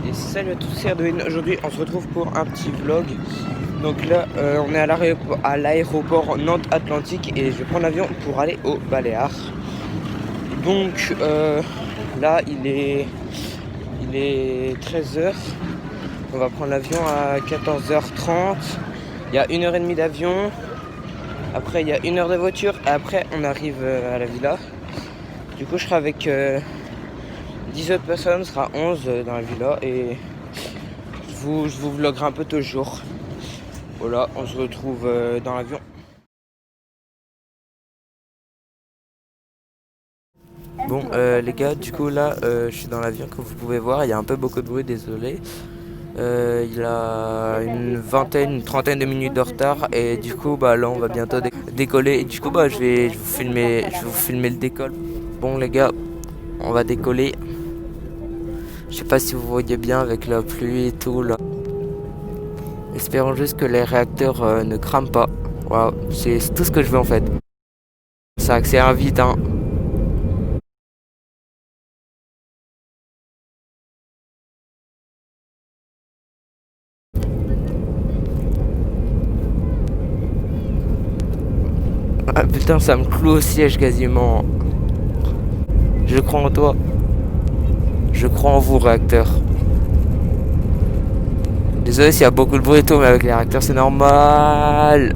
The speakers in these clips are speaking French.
Et salut à tous, c'est Erdwin. Aujourd'hui, on se retrouve pour un petit vlog. Donc là, on est à l'aéroport Nantes-Atlantique et je vais prendre l'avion pour aller aux Baléares. Donc là, il est 13h. On va prendre l'avion à 14h30. Il y a 1h30 d'avion. Après, il y a 1 heure de voiture. Et après, on arrive à la villa. Du coup, je serai avec 10 autres personnes, ce sera 11 dans la villa et je vous vloguerai un peu tous les jours. Voilà, on se retrouve dans l'avion. Bon les gars, du coup là je suis dans l'avion comme vous pouvez voir, il y a un peu beaucoup de bruit, désolé. Il a une trentaine de minutes de retard et du coup bah là on va bientôt décoller et du coup bah je vais vous filmer le décolle. Bon les gars, on va décoller. Je sais pas si vous voyez bien avec la pluie et tout là. Espérons juste que les réacteurs ne crament pas. Waouh, c'est tout ce que je veux en fait. Ça accélère vite hein. Ah putain, ça me cloue au siège quasiment. Je crois en toi. Je crois en vous réacteurs. Désolé s'il y a beaucoup de bruit et tout, mais avec les réacteurs c'est normal.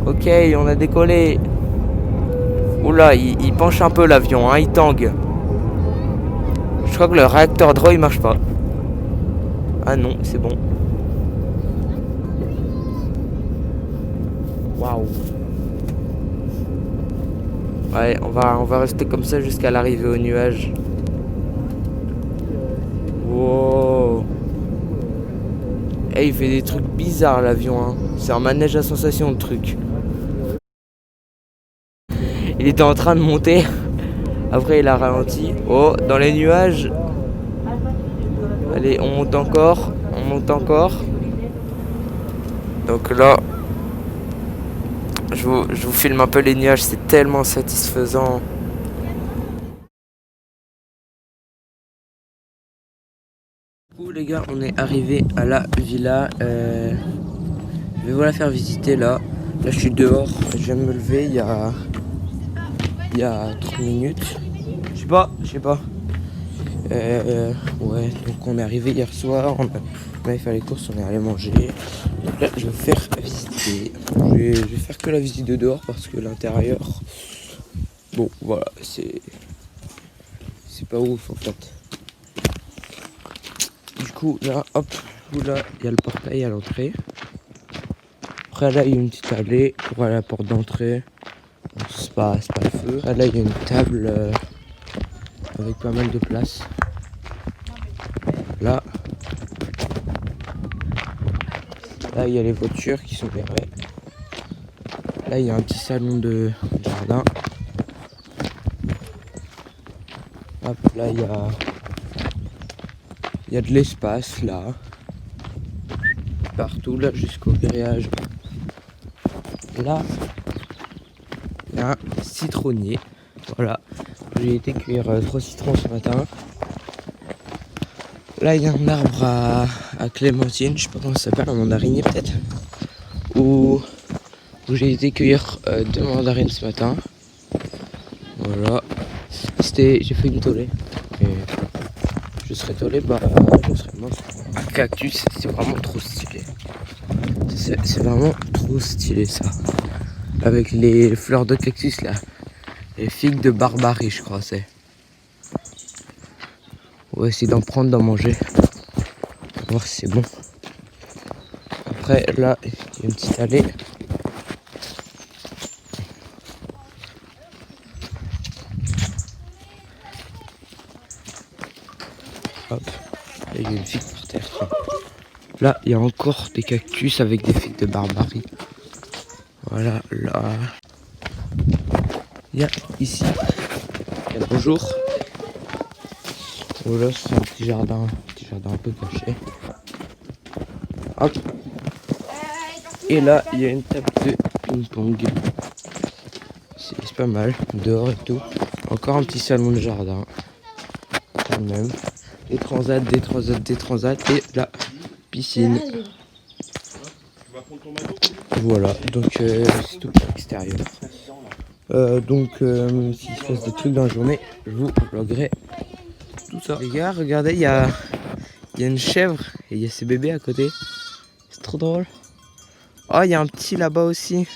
Ok, on a décollé. Oula, il penche un peu l'avion, hein, il tangue. Je crois que le réacteur droit il marche pas. Ah non, c'est bon. Waouh. Ouais, on va rester comme ça jusqu'à l'arrivée au nuage. Wow. Eh, il fait des trucs bizarres l'avion, hein. C'est un manège à sensation le truc. Il était en train de monter. Après il a ralenti. Oh, dans les nuages. Allez, on monte encore. On monte encore. Donc là, je vous filme un peu les nuages. C'est tellement satisfaisant. Du coup les gars, on est arrivé à la villa. Je vais vous la faire visiter là. Là je suis dehors. Je viens de me lever il y a 30 minutes. Je sais pas. Ouais, donc on est arrivé hier soir, on avait fait les courses, on est allé manger. Donc là, je vais faire visiter. Je vais faire que la visite de dehors parce que l'intérieur, bon, voilà, c'est pas ouf en fait. Du coup, là, hop, là, il y a le portail à l'entrée. Après, là, il y a une petite allée pour aller à la porte d'entrée. Bon, c'est pas le feu. Après, là, il y a une table avec pas mal de place. Là, il y a les voitures qui sont garées. Là, il y a un petit salon de jardin. Hop, là, il y a de l'espace, là. Partout, là, jusqu'au grillage. Là, il y a un citronnier. Voilà. J'ai été cueillir 3 citrons ce matin. Là, il y a un arbre à clémentine. Je sais pas comment ça s'appelle, un mandarinier peut-être. Où j'ai été cueillir 2 mandarines ce matin. Voilà. J'ai fait une tollée. Et je serais tollé, bah je serais mort. Un cactus, c'est vraiment trop stylé. C'est vraiment trop stylé ça. Avec les fleurs de cactus là. Les figues de barbarie, je crois, c'est. On va essayer d'en prendre, d'en manger. On va voir si c'est bon. Après, là, il y a une petite allée. Hop, il y a une figue par terre. Là, il y a encore des cactus avec des figues de barbarie. Voilà, là. Il y a ici. Il y a bonjour. Voilà, c'est un petit jardin un peu caché. Hop. Et là, il y a une table de ping-pong. C'est pas mal, dehors et tout. Encore un petit salon de jardin. Quand même. des transats et la piscine. Voilà, donc c'est tout pour l'extérieur. S'il se passe des trucs dans la journée, je vous vloguerai tout ça. Les gars, regardez, il y a une chèvre et il y a ses bébés à côté. C'est trop drôle. Oh, il y a un petit là-bas aussi.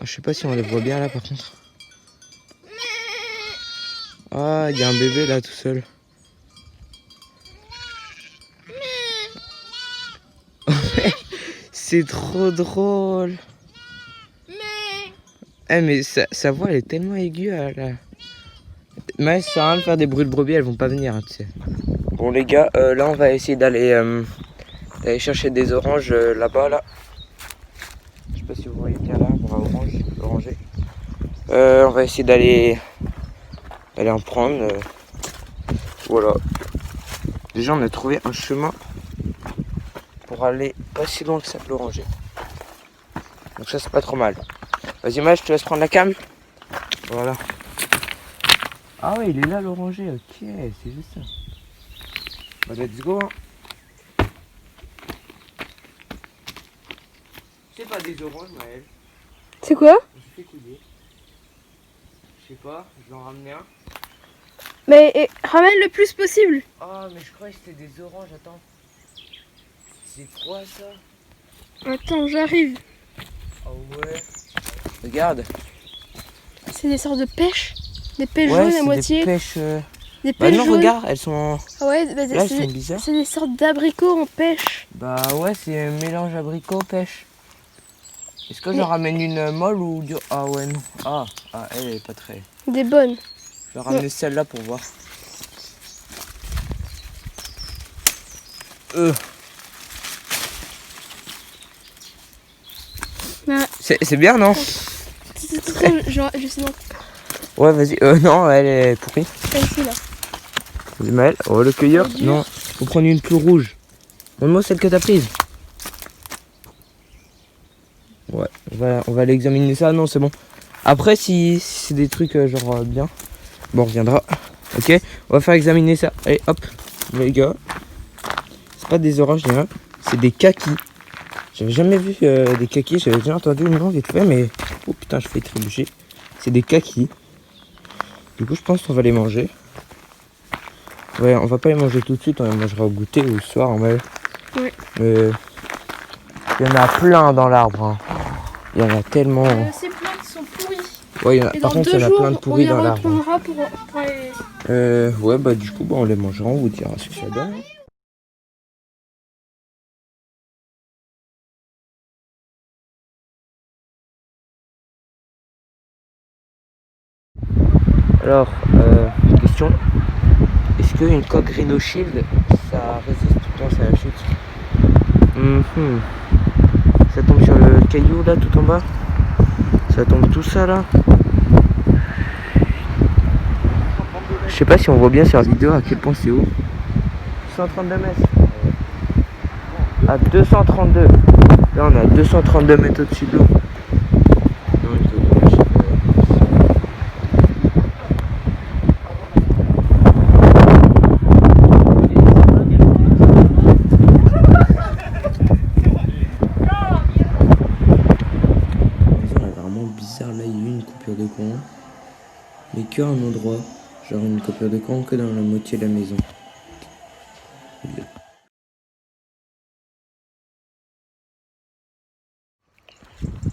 Je sais pas si on les voit bien là par contre. Ah, il y a un bébé là tout seul. C'est trop drôle. Mais sa voix elle est tellement aiguë là. Mais ça sert à rien de faire des bruits de brebis, elles vont pas venir, hein, tu sais. Bon les gars, là on va essayer d'aller chercher des oranges là-bas là. Je sais pas si vous voyez qu'il y a l'arbre orangé. On va essayer d'aller en prendre. Voilà. Déjà on a trouvé un chemin pour aller pas si loin que ça de l'oranger. Donc ça c'est pas trop mal. Vas-y Maj, je te laisse prendre la cam. Voilà. Ah ouais, il est là l'oranger, ok, c'est juste ça. Bah let's go hein. C'est pas des oranges Maël. C'est quoi? Je fais couler. Je sais pas, je vais en ramener un. Mais ramène le plus possible. Ah mais je croyais que c'était des oranges, attends. C'est quoi ça? Attends, j'arrive. Oh ouais. Regarde. C'est des sortes de pêches. Des pêches Ouais, jaunes à c'est moitié. des pêches. Des Bah pêches non, jaunes. regarde, elles sont. Ah ouais, bah, Là, elles sont bizarres. c'est des sortes d'abricots en pêche. Bah ouais, c'est un mélange abricot-pêche. Est-ce que j'en ramène une molle ou du. Ah ouais, non. Ah, elle est pas très. Des bonnes. Je vais ramener celle-là pour voir. Ah. C'est bien, non? Je sais non. Ouais, vas-y. Non, elle est pourrie. Celle-ci là. Vas-y, Maël, on va le cueillir. Non, faut prendre une plus rouge. Montre-moi celle que t'as prise. Ouais, on va aller examiner ça. Non, c'est bon. Après, si c'est des trucs genre bien, bon, on reviendra. Ok, on va faire examiner ça. Allez, hop, les gars. C'est pas des oranges, rien. C'est des kakis. J'avais jamais vu des kakis. J'avais déjà entendu une nom vite fait, mais oh putain, je fais trébucher. C'est des kakis. Du coup, je pense qu'on va les manger. Ouais, on va pas les manger tout de suite. On les mangera au goûter ou le soir en vrai. Oui. Il y en a plein dans l'arbre. Hein. Il y en a tellement. Ces plants qui sont pourris. Ouais, Et par dans contre, il y en a plein de pourris dans l'arbre. On les reprendra pour les... Ouais, bah du coup, on les mangera. On vous dira ce que ça donne. Alors, question. Est-ce qu'une coque Rhino Shield, ça résiste tout le temps à la chute? Ça tombe sur le caillou là, tout en bas. Ça tombe tout ça là. Je sais pas si on voit bien sur la vidéo à quel point c'est haut. 132 mètres. À 232. Là on est à 232 mètres au-dessus de l'eau. Bizarre, là il y a eu une coupure de courant, mais qu'à un endroit, genre une coupure de courant que dans la moitié de la maison.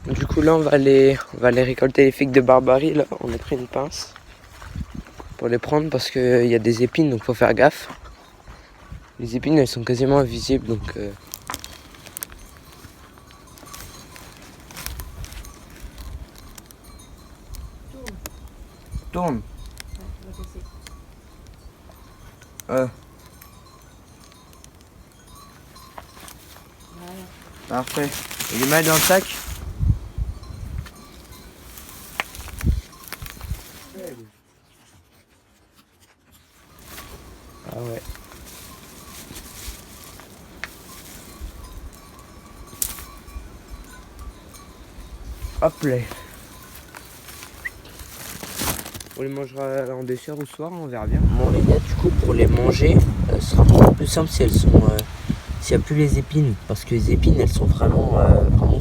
Du coup là on va aller récolter les figues de Barbarie. Là on a pris une pince pour les prendre parce qu'il y a des épines, donc faut faire gaffe. Les épines elles sont quasiment invisibles, donc tourne. Parfait. Il est mal dans le sac. Ah ouais. Hop là. On les mangera en dessert ou soir, on verra bien. Bon les gars, du coup pour les manger, ce sera beaucoup plus simple si elles sont, s'il n'y a plus les épines, parce que les épines elles sont vraiment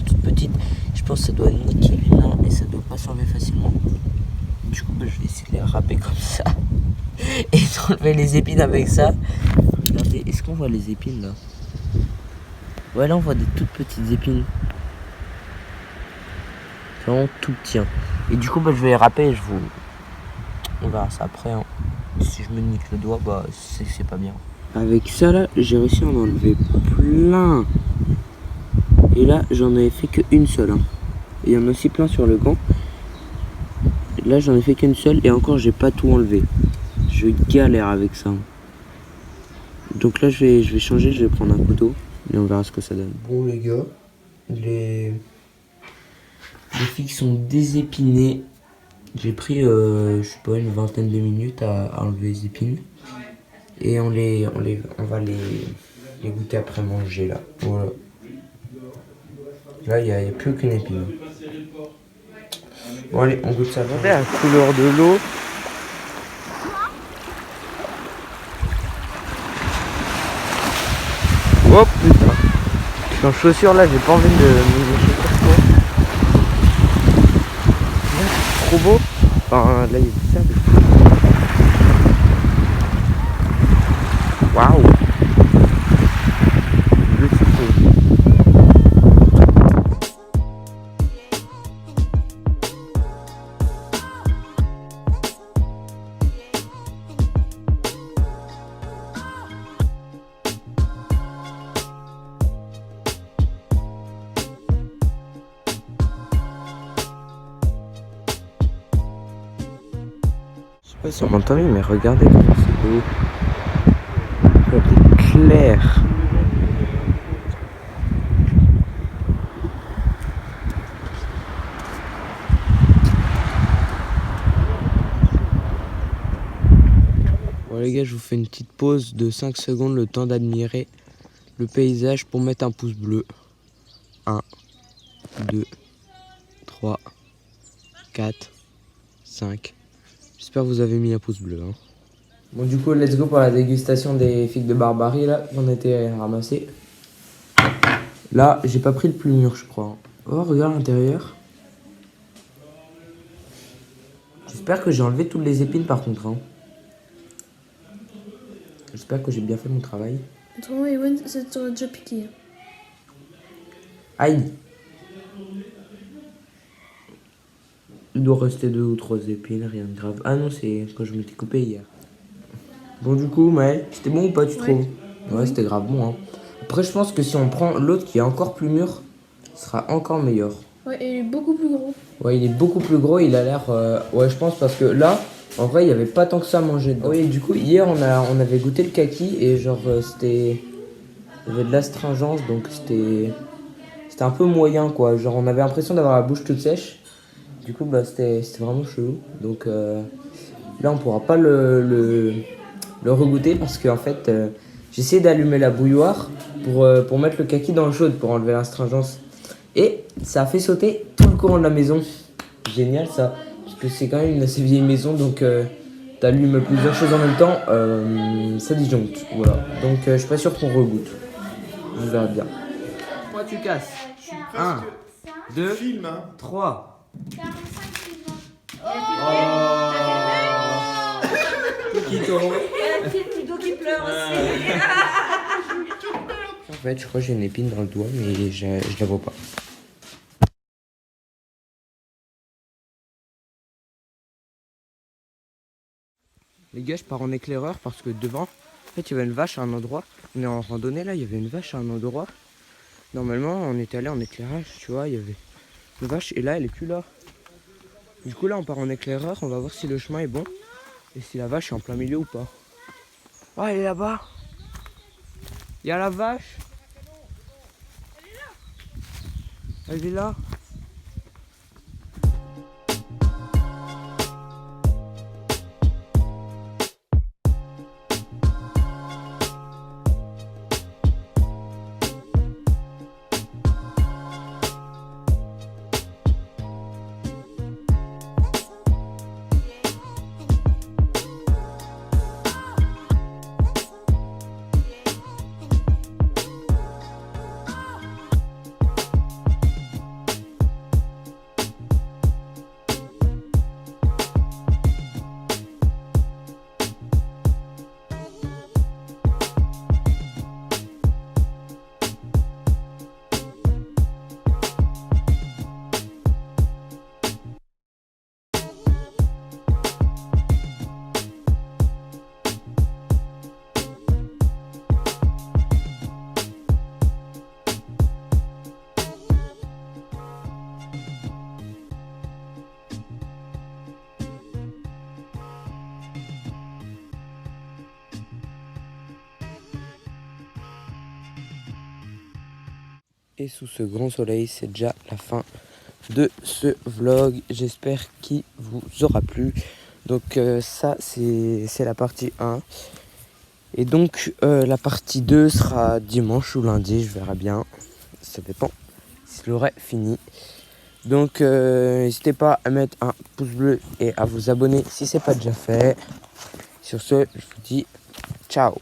toutes petites. Je pense que ça doit niquer les mains et ça doit pas s'enlever facilement. Du coup je vais essayer de les râper comme ça et d'enlever les épines avec ça. Regardez, est-ce qu'on voit les épines là? Ouais, là on voit des toutes petites épines. C'est vraiment tout petit. Et du coup je vais les râper et on verra ça après. Si je me nique le doigt, c'est pas bien. Avec ça là, j'ai réussi à en enlever plein. Et là, j'en avais fait qu'une seule. Et il y en a aussi plein sur le gant. Là, j'en ai fait qu'une seule et encore, j'ai pas tout enlevé. Je galère avec ça. Donc là, je vais changer, je vais prendre un couteau et on verra ce que ça donne. Bon les gars, les figues sont désépinées. J'ai pris, je sais pas, une vingtaine de minutes à enlever les épines. Et on va les goûter après manger là. Voilà. Là, il n'y a plus qu'une épine. Bon allez, on goûte ça. Regardez la couleur de l'eau. Oh putain. Je suis en chaussures là, j'ai pas envie de me lécher trop. Trop beau. Enfin, là il y a du sable. Waouh. Le citron. Je sais pas si on m'entend, mais regardez comment c'est beau. Regardez clair. Bon les gars, je vous fais une petite pause de 5 secondes, le temps d'admirer le paysage pour mettre un pouce bleu. 1, 2, 3, 4, 5. J'espère que vous avez mis un pouce bleu. Bon du coup, let's go pour la dégustation des figues de Barbarie là, qu'on a été ramassées. Là, j'ai pas pris le plus mûr, je crois. Oh, regarde l'intérieur. J'espère que j'ai enlevé toutes les épines par contre. J'espère que j'ai bien fait mon travail. Autrement, Ewan, ça t'aurait déjà piqué. Aïe! Il doit rester 2 ou 3 épines, rien de grave. Ah non, c'est quand je m'étais coupé hier. Bon du coup, Maël, c'était bon ou pas, tu trouves? Ouais, c'était grave bon. Après, je pense que si on prend l'autre qui est encore plus mûr, ce sera encore meilleur. Ouais, et il est beaucoup plus gros. Ouais, il est beaucoup plus gros, il a l'air... Ouais, je pense parce que là, en vrai, il n'y avait pas tant que ça à manger dedans. Oui, du coup, hier, on avait goûté le kaki et genre, c'était... Il y avait de l'astringence, donc c'était un peu moyen, quoi. Genre, on avait l'impression d'avoir la bouche toute sèche. Du coup, c'était vraiment chelou. Donc là, on pourra pas le regoûter parce qu'en fait, j'ai essayé d'allumer la bouilloire pour mettre le kaki dans le chaud pour enlever l'astringence. Et ça a fait sauter tout le courant de la maison. Génial ça. Parce que c'est quand même une assez vieille maison, donc t'allumes plusieurs choses en même temps, ça disjoncte. Voilà. Donc je suis pas sûr qu'on regoute. Je verrai bien. Pourquoi tu casses? 1, 2, 3. 45 suivants. Qui tombe. C'est Ludo qui pleure aussi. En fait, je crois que j'ai une épine dans le doigt, mais je la vois pas. Les gars, je pars en éclaireur parce que devant, en fait, il y avait une vache à un endroit. On est en randonnée là, il y avait une vache à un endroit. Normalement, on était allé en éclairage, tu vois, il y avait une vache et là, elle est plus là. Du coup, là, on part en éclaireur, on va voir si le chemin est bon et si la vache est en plein milieu ou pas. Oh, elle est là-bas. Il y a la vache. Elle est là. Et sous ce grand soleil, c'est déjà la fin de ce vlog. J'espère qu'il vous aura plu. Donc ça, c'est la partie 1. Et donc la partie 2 sera dimanche ou lundi, je verrai bien. Ça dépend s'il aurait fini. Donc n'hésitez pas à mettre un pouce bleu et à vous abonner si ce n'est pas déjà fait. Sur ce, je vous dis ciao.